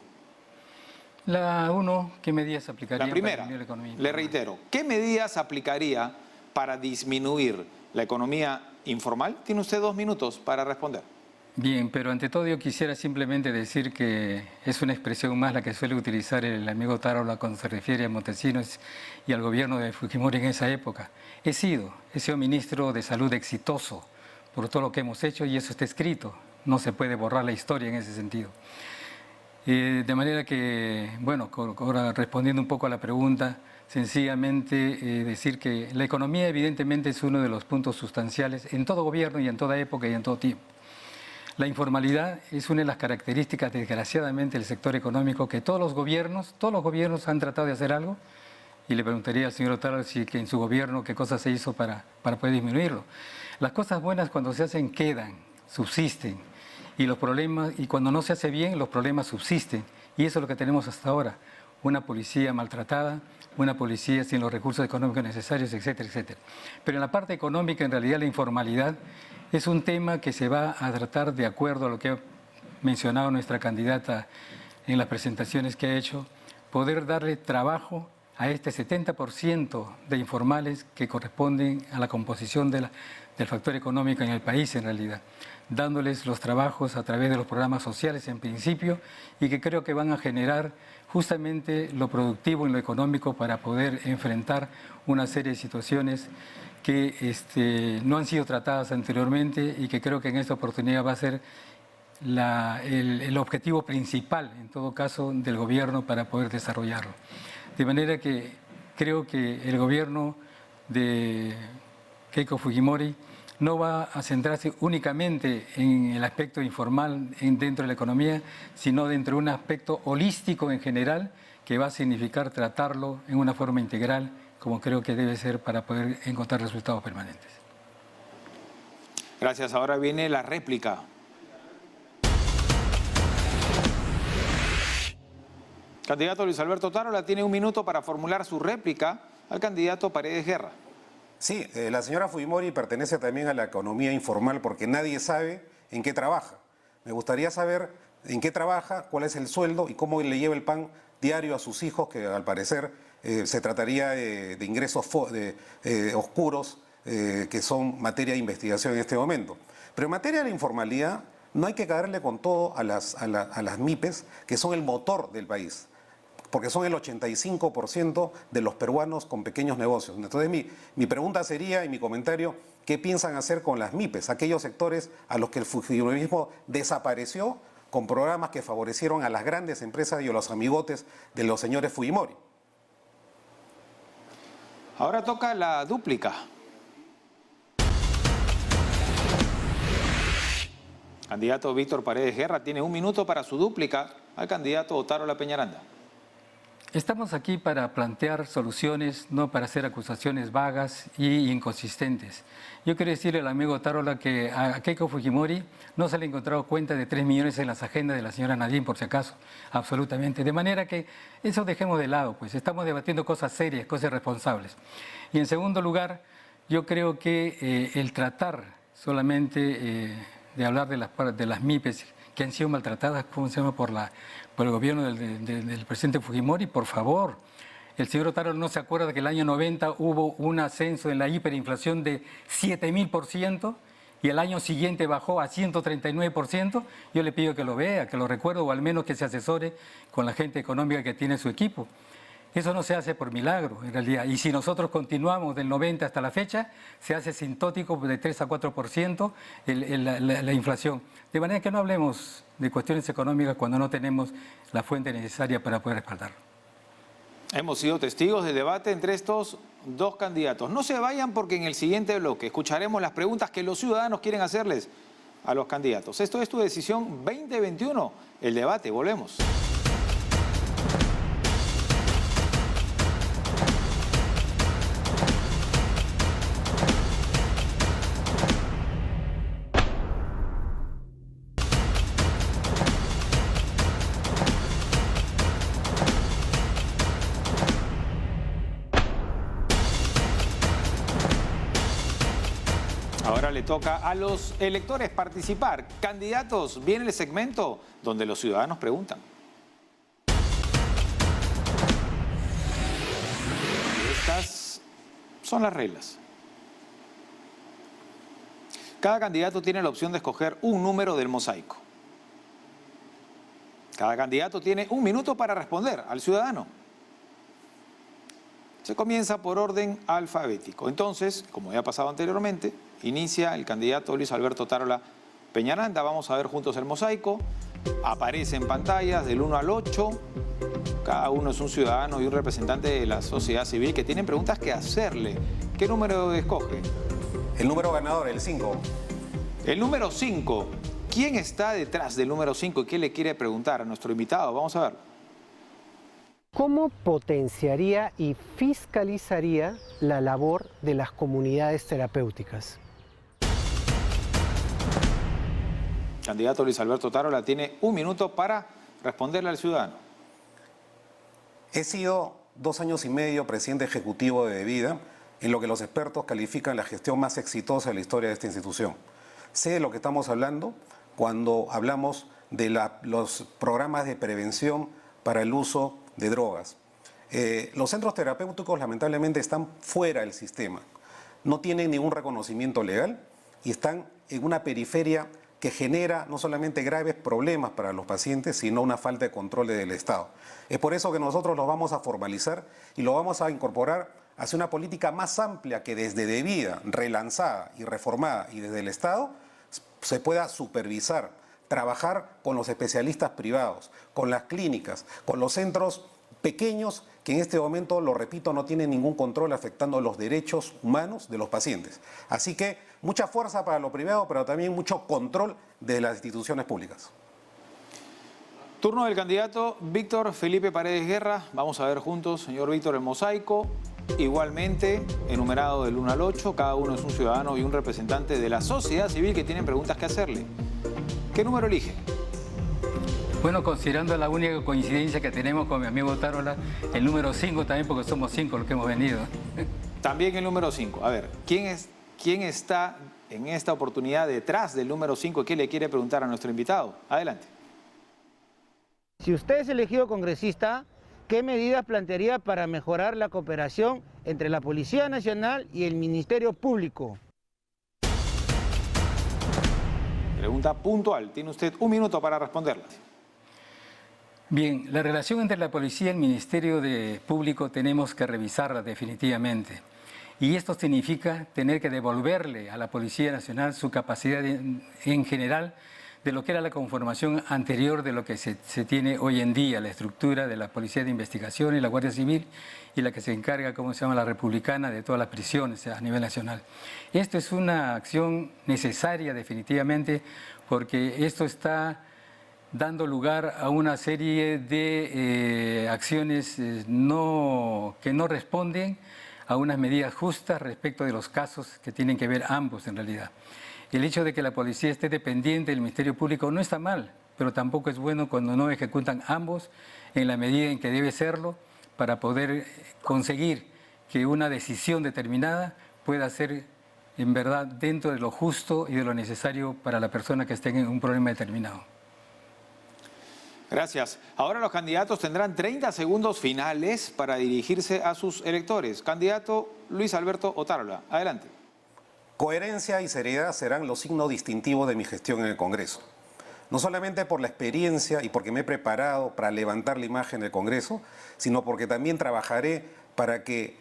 La 1, ¿qué medidas aplicaría la primera, para disminuir la economía informal? Le reitero, ¿qué medidas aplicaría para disminuir la economía informal? Tiene usted 2 minutos para responder. Bien, pero ante todo yo quisiera simplemente decir que es una expresión más la que suele utilizar el amigo Tarola cuando se refiere a Montesinos y al gobierno de Fujimori en esa época. He sido ministro de Salud exitoso por todo lo que hemos hecho y eso está escrito. No se puede borrar la historia en ese sentido. De manera que, bueno, ahora respondiendo un poco a la pregunta, sencillamente decir que la economía evidentemente es uno de los puntos sustanciales en todo gobierno y en toda época y en todo tiempo. La informalidad es una de las características, desgraciadamente, del sector económico que todos los gobiernos han tratado de hacer algo. Y le preguntaría al señor Otaro si que en su gobierno qué cosas se hizo para poder disminuirlo. Las cosas buenas cuando se hacen quedan, subsisten. Y los problemas, y cuando no se hace bien, los problemas subsisten. Y eso es lo que tenemos hasta ahora. Una policía maltratada, una policía sin los recursos económicos necesarios, etcétera, etcétera. Pero en la parte económica, en realidad, la informalidad es un tema que se va a tratar de acuerdo a lo que ha mencionado nuestra candidata en las presentaciones que ha hecho, poder darle trabajo a este 70% de informales que corresponden a la composición del factor económico en el país en realidad, dándoles los trabajos a través de los programas sociales en principio y que creo que van a generar justamente lo productivo y lo económico para poder enfrentar una serie de situaciones que no han sido tratadas anteriormente y que creo que en esta oportunidad va a ser el objetivo principal, en todo caso, del gobierno para poder desarrollarlo. De manera que creo que el gobierno de Keiko Fujimori no va a centrarse únicamente en el aspecto informal dentro de la economía, sino dentro de un aspecto holístico en general que va a significar tratarlo en una forma integral, como creo que debe ser para poder encontrar resultados permanentes. Gracias. Ahora viene la réplica. Candidato Luis Alberto Tarola tiene 1 minuto para formular su réplica al candidato Paredes Guerra. Sí, la señora Fujimori pertenece también a la economía informal porque nadie sabe en qué trabaja. Me gustaría saber en qué trabaja, cuál es el sueldo y cómo le lleva el pan diario a sus hijos, que al parecer se trataría de ingresos oscuros que son materia de investigación en este momento. Pero en materia de la informalidad no hay que caerle con todo a las MIPES, que son el motor del país, porque son el 85% de los peruanos con pequeños negocios. Entonces mi pregunta sería, y mi comentario, ¿qué piensan hacer con las MIPES, aquellos sectores a los que el fujimorismo desapareció con programas que favorecieron a las grandes empresas y a los amigotes de los señores Fujimori? Ahora toca la dúplica. Candidato Víctor Paredes Guerra tiene 1 minuto para su dúplica al candidato Otárola Peñaranda. Estamos aquí para plantear soluciones, no para hacer acusaciones vagas y inconsistentes. Yo quiero decirle al amigo Otárola que a Keiko Fujimori no se le ha encontrado cuenta de 3 millones en las agendas de la señora Nadine, por si acaso, absolutamente. De manera que eso dejemos de lado, pues estamos debatiendo cosas serias, cosas responsables. Y en segundo lugar, yo creo que el tratar solamente de hablar de las MIPES que han sido maltratadas, ¿cómo se llama?, por el gobierno del presidente Fujimori, por favor. El señor Otárola no se acuerda que el año 90 hubo un ascenso en la hiperinflación de 7.000% y el año siguiente bajó a 139%. Yo le pido que lo vea, que lo recuerde o al menos que se asesore con la gente económica que tiene su equipo. Eso no se hace por milagro, en realidad. Y si nosotros continuamos del 90 hasta la fecha, se hace sintótico de 3 a 4% la inflación. De manera que no hablemos de cuestiones económicas cuando no tenemos la fuente necesaria para poder respaldarlo. Hemos sido testigos del debate entre estos dos candidatos. No se vayan porque en el siguiente bloque escucharemos las preguntas que los ciudadanos quieren hacerles a los candidatos. Esto es Tu Decisión 2021, el debate. Volvemos. Ahora le toca a los electores participar. Candidatos, viene el segmento donde los ciudadanos preguntan. Estas son las reglas. Cada candidato tiene la opción de escoger un número del mosaico. Cada candidato tiene 1 minuto para responder al ciudadano. Se comienza por orden alfabético. Entonces, como ya ha pasado anteriormente, inicia el candidato Luis Alberto Otárola Peñaranda. Vamos a ver juntos el mosaico. Aparece en pantallas del 1 al 8. Cada uno es un ciudadano y un representante de la sociedad civil que tienen preguntas que hacerle. ¿Qué número escoge? El número ganador, el 5. El número 5. ¿Quién está detrás del número 5 y qué le quiere preguntar a nuestro invitado? Vamos a ver. ¿Cómo potenciaría y fiscalizaría la labor de las comunidades terapéuticas? Candidato Luis Alberto Otárola tiene 1 minuto para responderle al ciudadano. He sido 2 años y medio presidente ejecutivo de Vida, en lo que los expertos califican la gestión más exitosa de la historia de esta institución. Sé de lo que estamos hablando cuando hablamos de los programas de prevención para el uso de drogas. Los centros terapéuticos lamentablemente están fuera del sistema, no tienen ningún reconocimiento legal y están en una periferia que genera no solamente graves problemas para los pacientes, sino una falta de control del Estado. Es por eso que nosotros los vamos a formalizar y lo vamos a incorporar hacia una política más amplia que desde Vida, relanzada y reformada y desde el Estado, se pueda supervisar, trabajar con los especialistas privados, con las clínicas, con los centros pequeños que en este momento, lo repito, no tienen ningún control afectando los derechos humanos de los pacientes. Así que mucha fuerza para lo privado, pero también mucho control de las instituciones públicas. Turno del candidato Víctor Felipe Paredes Guerra. Vamos a ver juntos, señor Víctor, el mosaico. Igualmente, enumerado del 1 al 8, cada uno es un ciudadano y un representante de la sociedad civil que tienen preguntas que hacerle. ¿Qué número elige? Bueno, considerando la única coincidencia que tenemos con mi amigo Otárola, el número 5 también, porque somos 5 los que hemos venido. También el número 5. A ver, ¿quién está en esta oportunidad detrás del número 5? ¿Qué le quiere preguntar a nuestro invitado? Adelante. Si usted es elegido congresista, ¿qué medidas plantearía para mejorar la cooperación entre la Policía Nacional y el Ministerio Público? Pregunta puntual. Tiene usted 1 minuto para responderla. Bien, la relación entre la policía y el Ministerio Público tenemos que revisarla definitivamente. Y esto significa tener que devolverle a la Policía Nacional su capacidad en general de lo que era la conformación anterior de lo que se tiene hoy en día, la estructura de la Policía de Investigación y la Guardia Civil y la que se encarga, ¿cómo se llama?, la republicana de todas las prisiones a nivel nacional. Esto es una acción necesaria definitivamente porque esto está dando lugar a una serie de acciones que no responden a unas medidas justas respecto de los casos que tienen que ver ambos en realidad. El hecho de que la policía esté dependiente del Ministerio Público no está mal, pero tampoco es bueno cuando no ejecutan ambos en la medida en que debe serlo para poder conseguir que una decisión determinada pueda ser en verdad dentro de lo justo y de lo necesario para la persona que esté en un problema determinado. Gracias. Ahora los candidatos tendrán 30 segundos finales para dirigirse a sus electores. Candidato Luis Alberto Otárola, adelante. Coherencia y seriedad serán los signos distintivos de mi gestión en el Congreso. No solamente por la experiencia y porque me he preparado para levantar la imagen del Congreso, sino porque también trabajaré para que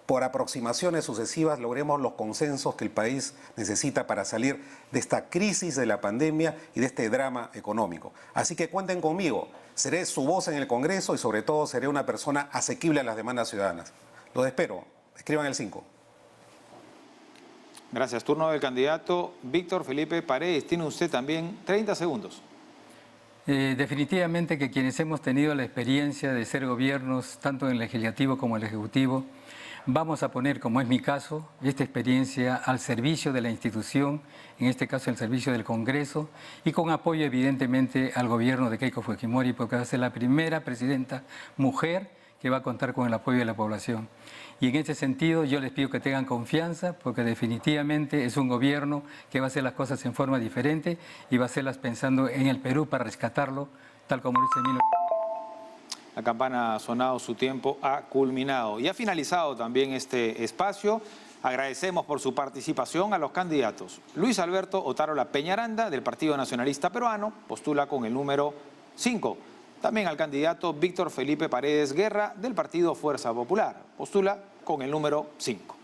por aproximaciones sucesivas logremos los consensos que el país necesita para salir de esta crisis de la pandemia y de este drama económico. Así que cuenten conmigo, seré su voz en el Congreso y sobre todo seré una persona asequible a las demandas ciudadanas. Los espero, escriban el 5. Gracias. Turno del candidato Víctor Felipe Paredes. Tiene usted también 30 segundos. Definitivamente que quienes hemos tenido la experiencia de ser gobiernos, tanto en el legislativo como en el ejecutivo, vamos a poner, como es mi caso, esta experiencia al servicio de la institución, en este caso el servicio del Congreso, y con apoyo evidentemente al gobierno de Keiko Fujimori, porque va a ser la primera presidenta mujer que va a contar con el apoyo de la población. Y en ese sentido yo les pido que tengan confianza, porque definitivamente es un gobierno que va a hacer las cosas en forma diferente y va a hacerlas pensando en el Perú para rescatarlo, tal como lo hizo Emilio. La campana ha sonado, su tiempo ha culminado y ha finalizado también este espacio. Agradecemos por su participación a los candidatos. Luis Alberto Otárola Peñaranda, del Partido Nacionalista Peruano, postula con el número 5. También al candidato Víctor Felipe Paredes Guerra, del Partido Fuerza Popular, postula con el número 5.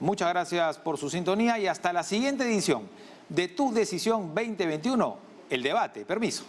Muchas gracias por su sintonía y hasta la siguiente edición de Tu Decisión 2021, el debate. Permiso.